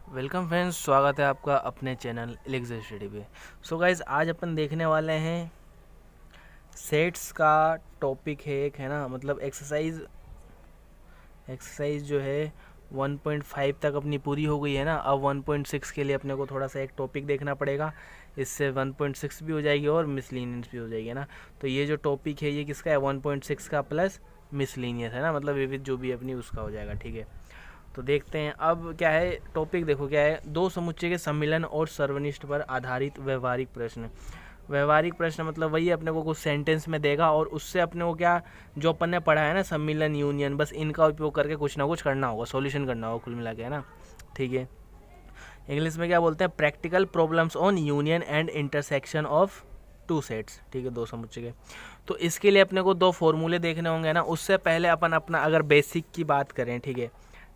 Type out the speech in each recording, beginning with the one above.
Welcome friends, स्वागत है आपका अपने चैनल एलेक्स स्टडी पे। सो गाइज, आज अपन देखने वाले हैं सेट्स का टॉपिक है एक, है ना, मतलब एक्सरसाइज जो है 1.5 तक अपनी पूरी हो गई है ना। अब 1.6 के लिए अपने को थोड़ा सा एक टॉपिक देखना पड़ेगा। इससे 1.6 भी हो जाएगी और मिसलीनियस भी हो जाएगी, है ना। तो ये जो टॉपिक है ये किसका है, 1.6 का प्लस मिसलीनियस, है ना, मतलब विविध जो भी अपनी उसका हो जाएगा। ठीक है, तो देखते हैं अब क्या है टॉपिक। देखो क्या है, दो समुच्चय के सम्मिलन और सर्वनिष्ठ पर आधारित व्यवहारिक प्रश्न। व्यवहारिक प्रश्न मतलब वही अपने को कुछ सेंटेंस में देगा और उससे अपने को क्या, जो अपन ने पढ़ा है ना, सम्मिलन, यूनियन, बस इनका उपयोग करके कुछ ना कुछ करना होगा, सॉल्यूशन करना होगा कुल मिला के, है ना। ठीक है, इंग्लिश में क्या बोलते हैं, practical problems on union and intersection of two sets. ठीक है, दो समुच्चय के। तो इसके लिए अपने को दो फॉर्मूले देखने होंगे ना। उससे पहले अपन अपना अगर बेसिक की बात करें, ठीक है,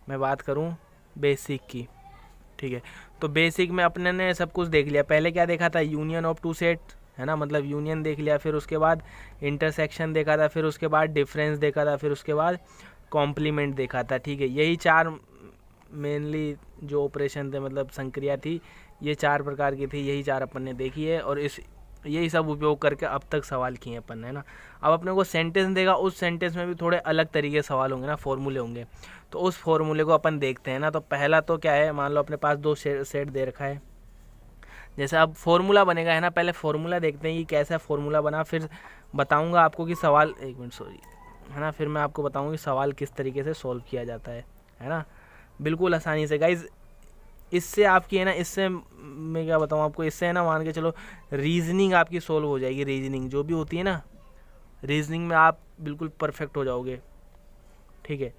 मैं बात करूं बेसिक की। ठीक है, तो बेसिक में अपने ने सब कुछ देख लिया। पहले क्या देखा था, यूनियन ऑफ टू सेट, है ना, मतलब यूनियन देख लिया, फिर उसके बाद इंटरसेक्शन देखा था, फिर उसके बाद डिफरेंस देखा था, फिर उसके बाद कॉम्प्लीमेंट देखा था। ठीक है, यही चार मेनली जो ऑपरेशन थे, मतलब संक्रिया थी, ये चार प्रकार की थी, यही चार अपन ने देखी है और इस यही सब उपयोग करके अब तक सवाल किए अपन ने, है ना। अब अपने को सेंटेंस देगा, उस सेंटेंस में भी थोड़े अलग तरीके के सवाल होंगे ना, फॉर्मूले होंगे। तो उस फॉर्मूले को अपन देखते हैं ना। तो पहला तो क्या है, मान लो अपने पास दो सेट दे रखा है। जैसे अब फॉर्मूला बनेगा, है ना, पहले फॉर्मूला देखते हैं कि कैसा फॉर्मूला बना, फिर बताऊंगा आपको कि सवाल, एक मिनट सॉरी, है ना, फिर मैं आपको बताऊंगा कि सवाल किस तरीके से सॉल्व किया जाता है ना, बिल्कुल आसानी से गाइज। इससे आपकी, है ना, इससे मैं क्या बताऊँ आपको, इससे है ना, मान के चलो रीजनिंग आपकी सोल्व हो जाएगी। रीजनिंग जो भी होती है ना, रीजनिंग में आप बिल्कुल परफेक्ट हो जाओगे। ठीक है,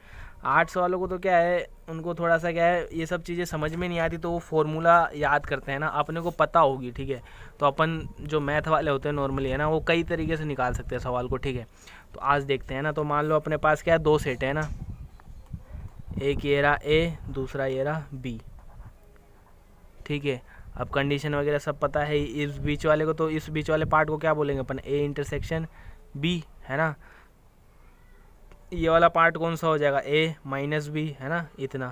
आर्ट्स वालों को तो क्या है, उनको थोड़ा सा क्या है, ये सब चीज़ें समझ में नहीं आती, तो वो फॉर्मूला याद करते हैं ना, अपने को पता होगी। ठीक है, तो अपन जो मैथ वाले होते हैं नॉर्मली, है ना, वो कई तरीके से निकाल सकते हैं सवाल को। ठीक है, तो आज देखते हैं ना। तो मान लो अपने पास क्या है, दो सेट है ना, एक ये रहा ए, दूसरा ये रहा बी। ठीक है, अब कंडीशन वगैरह सब पता है। इस बीच वाले को, तो इस बीच वाले पार्ट को क्या बोलेंगे अपन, ए इंटरसेक्शन बी, है ना। ये वाला पार्ट कौन सा हो जाएगा, ए माइनस बी, है ना, इतना।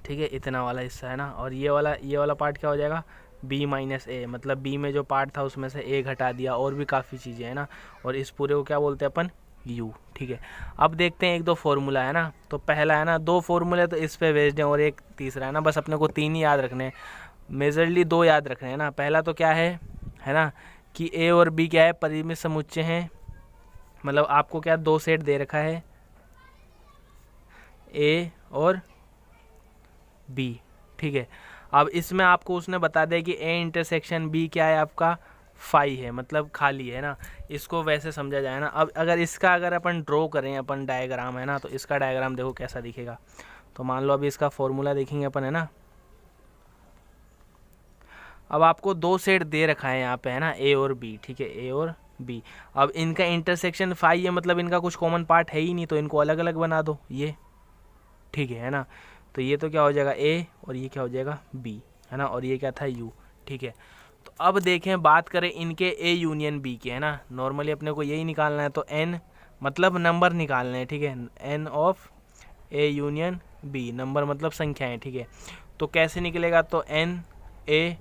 ठीक है, इतना वाला हिस्सा, है ना। और ये वाला पार्ट क्या हो जाएगा, बी माइनस ए, मतलब बी में जो पार्ट था उसमें से ए घटा दिया, और भी काफ़ी चीज़ें, है ना। और इस पूरे को क्या बोलते हैं अपन, यू। ठीक है, अब देखते हैं एक दो फॉर्मूला, है ना। तो पहला है ना, दो फॉर्मूले तो इस पे बेस्ड है और एक तीसरा, है ना, बस अपने को तीन ही याद रखने हैं, मेजरली दो याद रखने हैं ना। पहला तो क्या है ना, कि ए और बी क्या है, परिमित समुच्चय हैं। मतलब आपको क्या, दो सेट दे रखा है, ए और बी। ठीक है, अब इसमें आपको उसने बता दिया कि ए इंटरसेक्शन बी क्या है आपका, फाई है, मतलब खाली है ना। इसको वैसे समझा जाए ना। अब अगर अपन ड्रॉ करें, अपन डायग्राम, है ना, तो इसका डायग्राम देखो कैसा दिखेगा। तो मान लो अभी इसका फॉर्मूला देखेंगे अपन, है ना। अब आपको दो सेट दे रखा है यहाँ पे, है ना, ए और बी। ठीक है, ए और बी। अब इनका इंटरसेक्शन फाई है, मतलब इनका कुछ कॉमन पार्ट है ही नहीं, तो इनको अलग अलग बना दो ये। ठीक है ना, तो ये तो क्या हो जाएगा ए, और ये क्या हो जाएगा बी, है ना, और ये क्या था यू। ठीक है, तो अब देखें, बात करें इनके ए यूनियन बी के, है ना। नॉर्मली अपने को यही निकालना है, तो एन मतलब नंबर निकालने हैं। ठीक है, n of A union B, number मतलब संख्याएं। ठीक है, तो कैसे निकलेगा, तो n A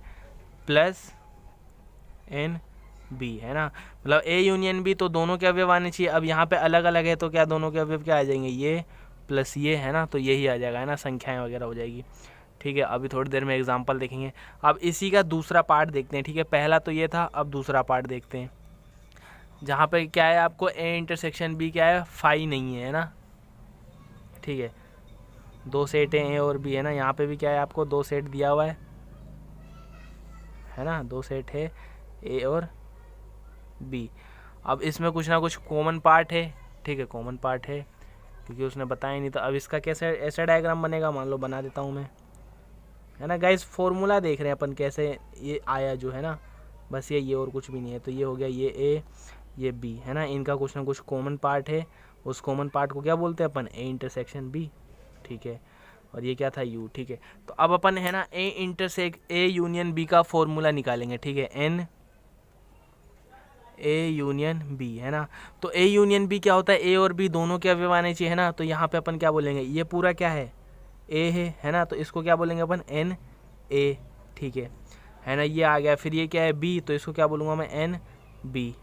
plus n B, है ना, मतलब ए यूनियन बी, तो दोनों के अवयव आने चाहिए। अब यहाँ पे अलग अलग है, तो क्या दोनों के अवयव क्या आ जाएंगे, ये प्लस ये, है ना, तो यही आ जाएगा, है ना, संख्याएं वगैरह हो जाएगी। ठीक है, अभी थोड़ी देर में एग्जांपल देखेंगे। अब इसी का दूसरा पार्ट देखते हैं। ठीक है, पहला तो ये था, अब दूसरा पार्ट देखते हैं, जहाँ पे क्या है आपको ए इंटरसेक्शन बी क्या है, फाई नहीं है ना। ठीक है, दो सेट है ए और बी, है ना, यहाँ पे भी क्या है आपको दो सेट दिया हुआ है ना, दो सेट है ए और बी। अब इसमें कुछ ना कुछ कॉमन पार्ट है। ठीक है, कॉमन पार्ट है क्योंकि उसने बताया नहीं, तो अब इसका कैसे ऐसा डायग्राम बनेगा, मान लो बना देता हूँ मैं, है ना। गाइस, फॉर्मूला देख रहे हैं अपन कैसे ये आया जो, है ना, बस ये और कुछ भी नहीं है। तो ये हो गया, ये ए ये बी, है ना, इनका कुछ ना कुछ कॉमन पार्ट है। उस कॉमन पार्ट को क्या बोलते हैं अपन, ए इंटरसेक्शन बी। ठीक है, और ये क्या था यू। ठीक है, तो अब अपन, है ना, ए यूनियन बी का फॉर्मूला निकालेंगे। ठीक है, एन ए यूनियन बी, है ना। तो ए यूनियन बी क्या होता है, ए और बी दोनों के अवयव आने चाहिए, है ना। तो यहाँ पे अपन क्या बोलेंगे, ये पूरा क्या है, ए है ना, तो इसको क्या बोलेंगे अपन एन ए, ठीक है ना, ये आ गया। फिर ये क्या है बी, तो इसको क्या बोलूँगा मैं एन बी,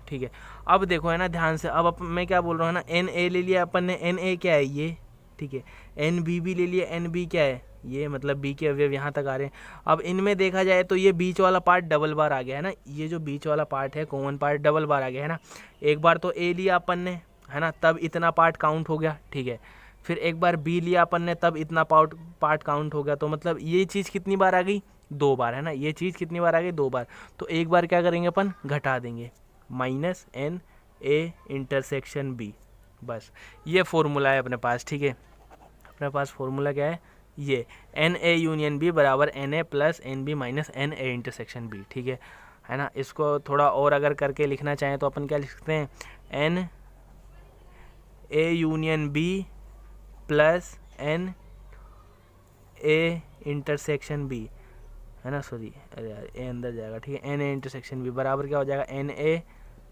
ठीक है। अब देखो है ना ध्यान से, अब मैं क्या बोल रहा हूँ ना, एन ए ले लिया अपन ने, एन ए क्या है ये, ठीक है, एन बी भी ले लिया, एन बी क्या है ये, मतलब बी के अवयव यहाँ तक आ रहे हैं। अब इनमें देखा जाए तो ये बीच वाला पार्ट डबल बार आ गया है ना, ये जो बीच वाला पार्ट है कॉमन पार्ट डबल बार आ गया है ना। एक बार तो ए लिया अपन ने है ना, तब इतना पार्ट काउंट हो गया, ठीक है। फिर एक बार बी लिया अपन ने, तब इतना पार्ट काउंट हो गया। तो मतलब ये चीज़ कितनी बार आ गई, 2 बार है ना, ये चीज़ कितनी बार आ गई, 2 बार। तो एक बार क्या करेंगे अपन, घटा देंगे, minus n A intersection B, बस ये फॉर्मूला है अपने पास, ठीक है। अपने पास फॉर्मूला क्या है, ये एन ए यूनियन बी बराबर n A plus n B minus n A intersection B, ठीक है ना। इसको थोड़ा और अगर करके लिखना चाहें तो अपन क्या लिख सकते हैं, n A union B plus n A intersection B, है ना, सॉरी अरे यार ए अंदर जाएगा, ठीक है, एन ए इंटरसेक्शन बी बराबर क्या हो जाएगा, n A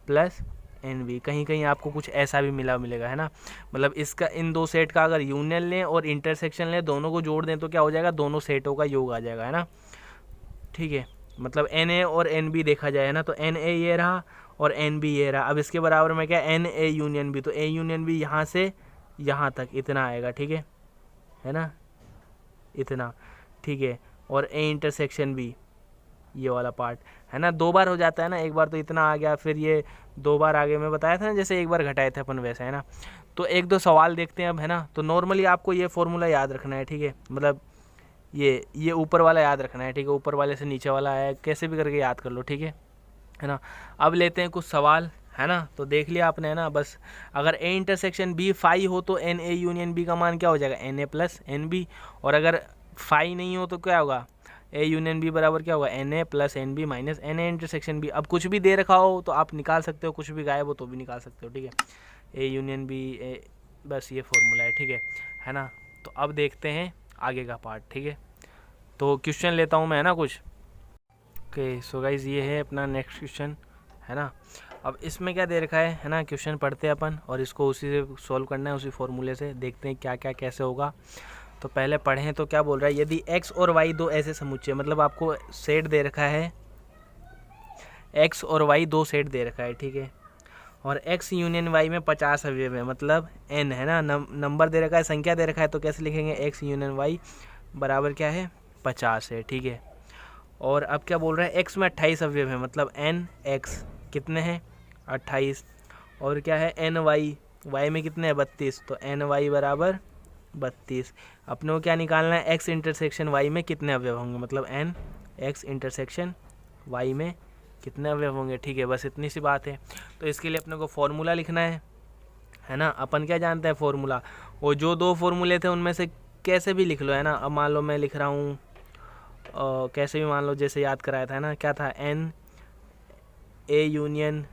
plus n B. कहीं कहीं आपको कुछ ऐसा भी मिलेगा है ना, मतलब इसका इन दो सेट का अगर यूनियन लें और इंटरसेक्शन लें, दोनों को जोड़ दें तो क्या हो जाएगा, दोनों सेटों का योग आ जाएगा, है ना, ठीक है। मतलब एन ए और एन बी देखा जाए ना, तो एन ए ये रहा और एन बी ये रहा। अब इसके बराबर में क्या, एन ए यूनियन बी, तो ए यूनियन बी यहाँ से यहाँ तक इतना आएगा, ठीक है ना, इतना, ठीक है। और ए इंटरसेक्शन बी ये वाला पार्ट है ना, 2 बार हो जाता है ना, एक बार तो इतना आ गया, फिर ये 2 बार आगे मैं बताया था ना, जैसे एक बार घटाए थे अपन वैसा, है ना। तो 1-2 सवाल देखते हैं अब, है ना। तो नॉर्मली आपको ये फॉर्मूला याद रखना है, ठीक है, मतलब ये ऊपर वाला याद रखना है, ठीक है, ऊपर वाले से नीचे वाला है, कैसे भी करके याद कर लो, ठीक है ना। अब लेते हैं कुछ सवाल, है ना। तो देख लिया आपने, है ना, बस अगर ए इंटरसेक्शन बी फाई हो तो एन ए यूनियन बी का मान क्या हो जाएगा, n A plus n B. और अगर फाई नहीं हो तो क्या होगा, ए यूनियन बी बराबर क्या होगा, n A plus n B minus n A intersection B. अब कुछ भी दे रखा हो तो आप निकाल सकते हो, कुछ भी गायब हो तो भी निकाल सकते हो, ठीक है, ए यूनियन बी बस ये फॉर्मूला है, ठीक है ना। तो अब देखते हैं आगे का पार्ट, ठीक है। तो क्वेश्चन लेता हूँ मैं, है ना, कुछ ओके। सो गाइज ये है अपना नेक्स्ट क्वेश्चन, है ना। अब इसमें क्या दे रखा है ना, क्वेश्चन पढ़ते हैं अपन और इसको उसी से सॉल्व करना है, उसी फॉर्मूले से। देखते हैं क्या क्या कैसे होगा। तो पहले पढ़ें तो क्या बोल रहा है, यदि x और y दो ऐसे समुच्चय, मतलब आपको सेट दे रखा है, x और y 2 सेट दे रखा है, ठीक है, और x यूनियन y में 50 अवयव है, मतलब n है ना, नंबर दे रखा है, संख्या दे रखा है, तो कैसे लिखेंगे, x यूनियन y बराबर क्या है, 50 है, ठीक है। और अब क्या बोल रहा है, x में 28 अवयव है, मतलब n x कितने हैं, 28, और क्या है n y में कितने हैं, 32, तो n y बराबर 32। अपने को क्या निकालना है, x इंटरसेक्शन y में कितने अवयव होंगे, मतलब n x इंटरसेक्शन y में कितने अवयव होंगे, ठीक है, बस इतनी सी बात है। तो इसके लिए अपने को फॉर्मूला लिखना है ना। अपन क्या जानते हैं फॉर्मूला, वो जो 2 फॉर्मूले थे उनमें से कैसे भी लिख लो, है ना। अब मान लो मैं लिख रहा हूँ कैसे भी, मान लो जैसे याद कराया था ना, क्या था, एन ए यूनियन,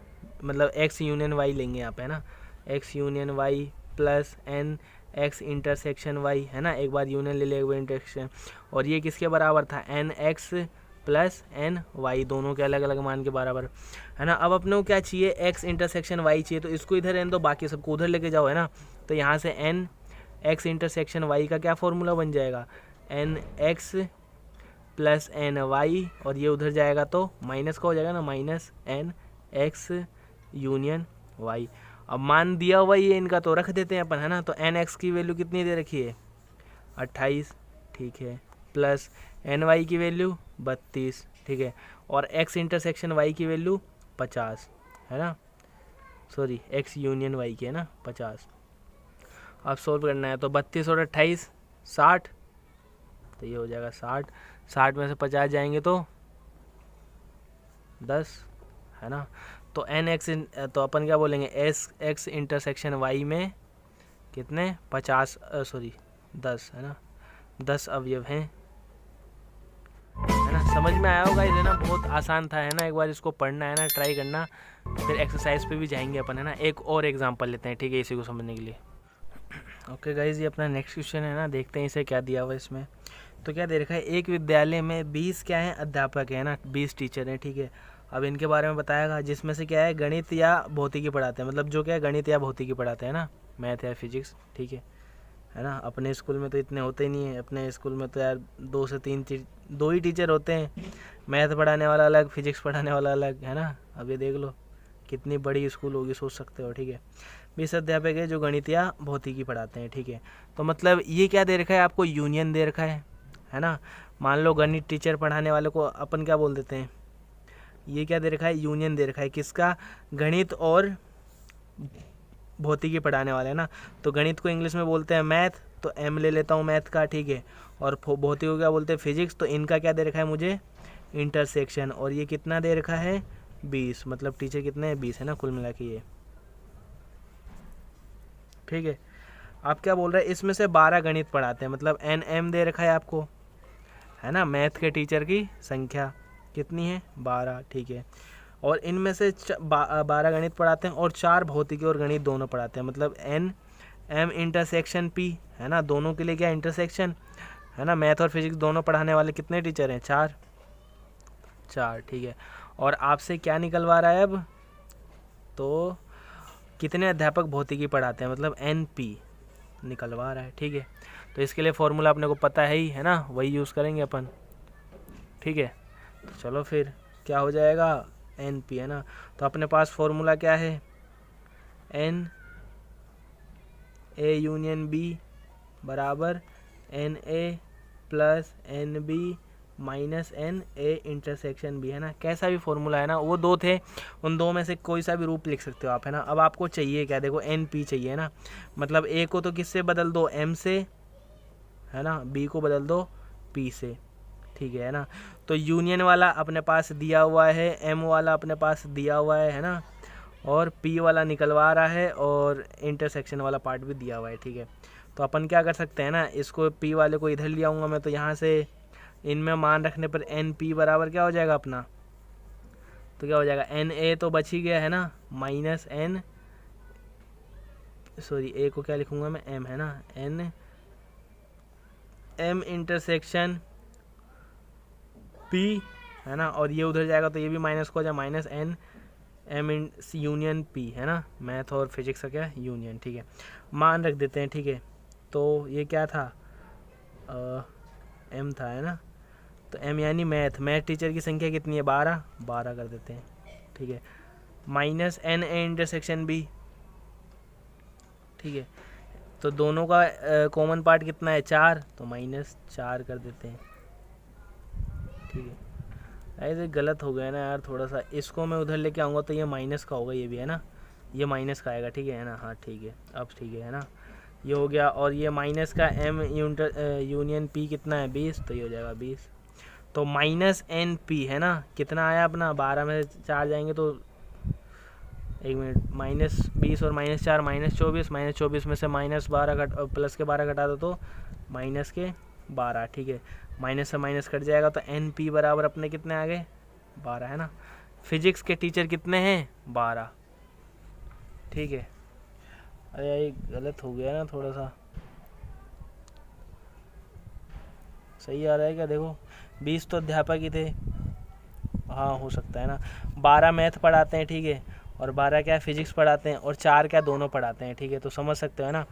मतलब x यूनियन y लेंगे यहाँ पे, है ना, x union y plus n x intersection y, है ना, एक बार यूनियन ले लिया, एक बार इंटरसेक्शन। और ये किसके बराबर था, n x plus n y, दोनों के अलग अलग मान के बराबर, है ना। अब अपने को क्या चाहिए, x इंटरसेक्शन y चाहिए, तो इसको इधर रहने दो, बाकी सबको उधर लेके जाओ, है ना। तो यहाँ से एन x इंटरसेक्शन y का क्या फॉर्मूला बन जाएगा, n x plus n y, और ये उधर जाएगा तो माइनस का हो जाएगा ना, minus n x union y. अब मान दिया हुआ ये इनका, तो रख देते हैं अपन, है ना। तो एन एक्स की वैल्यू कितनी दे रखी है, 28, ठीक है, प्लस एन वाई की वैल्यू 32, ठीक है, और एक्स इंटरसेक्शन वाई की वैल्यू 50, है ना, सॉरी एक्स यूनियन वाई की, है ना, 50। अब सोल्व करना है, तो 32 और 28 60, तो ये हो जाएगा 60, 60 में से 50 जाएंगे तो 10, है ना। तो एन एक्स, तो अपन क्या बोलेंगे, एस एक्स इंटरसेक्शन वाई में कितने, 50 सॉरी 10, है ना, 10 अवयव हैं, है ना। समझ में आया होगा ये ना, बहुत आसान था, है ना। एक बार इसको पढ़ना है ना, ट्राई करना, फिर एक्सरसाइज पे भी जाएंगे अपन, है ना। एक और एग्जांपल लेते हैं, ठीक है, इसी को समझने के लिए। ओके गाइज, ये अपना नेक्स्ट क्वेश्चन है ना, देखते हैं इसे क्या दिया हुआ है इसमें। तो क्या दे रखा है, एक विद्यालय में 20 क्या है अध्यापक है ना, 20 टीचर हैं, ठीक है। अब इनके बारे में बताएगा, जिसमें से क्या है गणित या भौतिकी पढ़ाते हैं, मतलब जो क्या है गणित या भौतिकी पढ़ाते हैं ना, मैथ या फिजिक्स, ठीक है है ना। अपने स्कूल में तो इतने होते ही नहीं है, अपने स्कूल में तो यार 2 से 3 दो ही टीचर होते हैं, मैथ पढ़ाने वाला अलग, फिजिक्स पढ़ाने वाला अलग, है ना। अब ये देख लो कितनी बड़ी स्कूल होगी, सोच सकते हो, ठीक है। 20 अध्यापक है जो गणित या भौतिकी पढ़ाते हैं, ठीक है। तो मतलब ये क्या दे रखा है आपको, यूनियन दे रखा है ना। मान लो गणित टीचर पढ़ाने वाले को अपन क्या बोल देते हैं, ये क्या दे रखा है, यूनियन दे रखा है, किसका, गणित और भौतिकी पढ़ाने वाले, है ना। तो गणित को इंग्लिश में बोलते हैं मैथ, तो एम ले लेता हूँ मैथ का, ठीक है। और भौतिकी को क्या बोलते हैं, फिजिक्स, तो इनका क्या दे रखा है मुझे, इंटरसेक्शन। और ये कितना दे रखा है, 20, मतलब टीचर कितने हैं, 20, है ना, कुल मिला के ये, ठीक है। आप क्या बोल रहे हैं, इसमें से 12 गणित पढ़ाते हैं, मतलब एन एम दे रखा है आपको, है ना। मैथ के टीचर की संख्या कितनी है, 12, ठीक है। और इनमें से 12 गणित पढ़ाते हैं और 4 भौतिकी और गणित दोनों पढ़ाते हैं, मतलब एन एम इंटरसेक्शन पी, है ना। दोनों के लिए क्या इंटरसेक्शन, है ना। मैथ और फिजिक्स दोनों पढ़ाने वाले कितने टीचर हैं, 4, ठीक है। और आपसे क्या निकलवा रहा है अब, तो कितने अध्यापक भौतिकी पढ़ाते हैं, मतलब NP निकलवा रहा है, ठीक है। तो इसके लिए फॉर्मूला अपने को पता है ना, वही यूज़ करेंगे अपन, ठीक है। तो चलो फिर क्या हो जाएगा, NP, है ना। तो अपने पास फॉर्मूला क्या है, NA यूनियन B बराबर NA plus NB minus NA intersection B, है ना। कैसा भी फॉर्मूला है ना, वो 2 थे, उन 2 में से कोई सा भी रूप लिख सकते हो आप, है ना। अब आपको चाहिए क्या, देखो NP चाहिए ना, मतलब A को तो किससे बदल दो, M से, है ना। B को बदल दो P से, ठीक है ना। तो यूनियन वाला अपने पास दिया हुआ है, M वाला अपने पास दिया हुआ है ना, और P वाला निकलवा रहा है, और इंटरसेक्शन वाला पार्ट भी दिया हुआ है, ठीक है। तो अपन क्या कर सकते हैं ना, इसको P वाले को इधर ले आऊँगा मैं, तो यहाँ से इनमें मान रखने पर NP बराबर क्या हो जाएगा अपना, तो क्या हो जाएगा, NA तो बच ही गया, है ना, माइनस A को क्या लिखूँगा मैं, M, है ना, M इंटरसेक्शन P, है ना। और ये उधर जाएगा तो ये भी माइनस को हो जाए, माइनस M यूनियन P, है ना। मैथ और फिजिक्स का क्या, यूनियन, ठीक है। मान रख देते हैं, ठीक है। तो ये क्या था, M था, है ना। तो M यानी मैथ टीचर की संख्या कितनी है, 12 कर देते हैं, ठीक है। माइनस NA इंटरसेक्शन B, ठीक है। तो दोनों का कॉमन पार्ट कितना है, 4, तो -4 कर देते हैं, ठीक है। ऐसे गलत हो गया ना यार थोड़ा सा, इसको मैं उधर लेके आऊँगा तो ये माइनस का होगा, ये भी, है ना, ये माइनस का आएगा, ठीक है ना। हाँ ठीक है, अब ठीक है ना, ये हो गया। और ये माइनस का M यूनियन P कितना है, 20, तो ये हो जाएगा 20। तो माइनस NP, है ना, कितना आया अपना, 12 में से 4 जाएंगे तो, एक मिनट, -20 और -4 -24, -24 में से -12 प्लस के 12 घटा दो तो माइनस के 12, ठीक है। माइनस से माइनस कट जाएगा तो NP बराबर अपने कितने आ गए, 12, है ना। फिजिक्स के टीचर कितने हैं, 12, ठीक है। अरे ये गलत हो गया ना थोड़ा सा, सही आ रहा है क्या, देखो 20 तो अध्यापक ही थे, हाँ हो सकता है ना। 12 मैथ पढ़ाते हैं, ठीक है, और 12 क्या फिजिक्स पढ़ाते हैं, और 4 क्या दोनों पढ़ाते हैं, ठीक है। तो समझ सकते हो, है ना।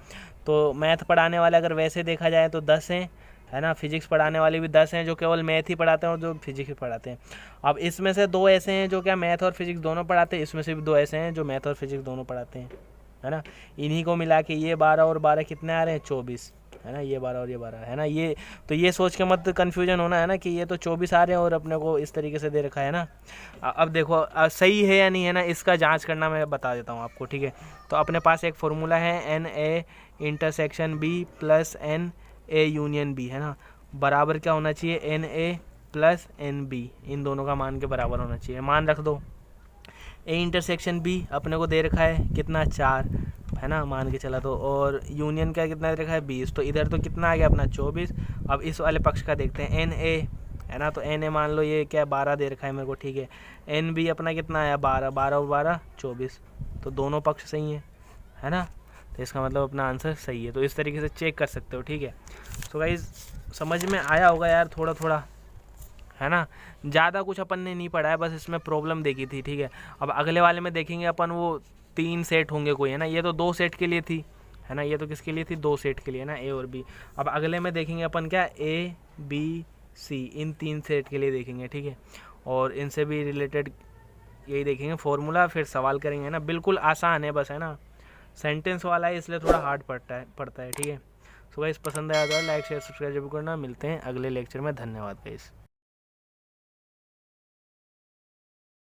तो मैथ पढ़ाने वाले अगर वैसे देखा जाए तो 10 हैं, है ना। फिजिक्स पढ़ाने वाले भी 10 हैं जो केवल मैथ ही पढ़ाते हैं और जो फिजिक्स ही पढ़ाते हैं। अब इसमें से 2 ऐसे हैं जो क्या मैथ और फिजिक्स दोनों पढ़ाते हैं, इसमें से भी 2 ऐसे हैं जो मैथ और फिजिक्स दोनों पढ़ाते हैं, है ना। इन्हीं को मिला के ये 12 और 12 कितने आ रहे हैं, 24, है ना। ये 12 और ये 12, है ना। ये तो ये सोच के मत कन्फ्यूजन होना, है ना, कि ये तो 24 आ रहे हैं और अपने को इस तरीके से दे रखा है ना। अब देखो सही है या नहीं है ना, इसका जांच करना मैं बता देता हूँ आपको, ठीक है। तो अपने पास एक फॉर्मूला है NA intersection B plus NA union B, है ना, बराबर क्या होना चाहिए, NA प्लस NB, इन दोनों का मान के बराबर होना चाहिए। मान रख दो, A इंटरसेक्शन B अपने को दे रखा है कितना, 4, है ना, मान के चला तो, और यूनियन का कितना दे रखा है, 20, तो इधर तो कितना आ गया अपना 24। अब इस वाले पक्ष का देखते हैं, NA, है ना। तो NA मान लो ये क्या 12 दे रखा है मेरे को, ठीक है। NB अपना कितना आया, 12, 12 और 12 24, तो दोनों पक्ष सही हैं, है ना। तो इसका मतलब अपना आंसर सही है। तो इस तरीके से चेक कर सकते हो, ठीक है। तो गाइस समझ में आया होगा यार थोड़ा थोड़ा, है ना। ज़्यादा कुछ अपन ने नहीं पढ़ा है, बस इसमें प्रॉब्लम देखी थी, ठीक है। अब अगले वाले में देखेंगे अपन, वो 3 सेट होंगे कोई, है ना। ये तो 2 सेट के लिए थी, है ना। ये तो किसके लिए थी, 2 सेट के लिए ना, ए और बी। अब अगले में देखेंगे अपन क्या, A B C, in 3 set के लिए देखेंगे, ठीक है। और इनसे भी रिलेटेड यही देखेंगे फॉर्मूला, फिर सवाल करेंगे ना। बिल्कुल आसान है बस, है ना, सेंटेंस वाला है इसलिए थोड़ा हार्ड पड़ता है, ठीक है। सो गाइस पसंद आया तो लाइक शेयर सब्सक्राइब जरूर करना। मिलते हैं अगले लेक्चर में, धन्यवाद गाइस।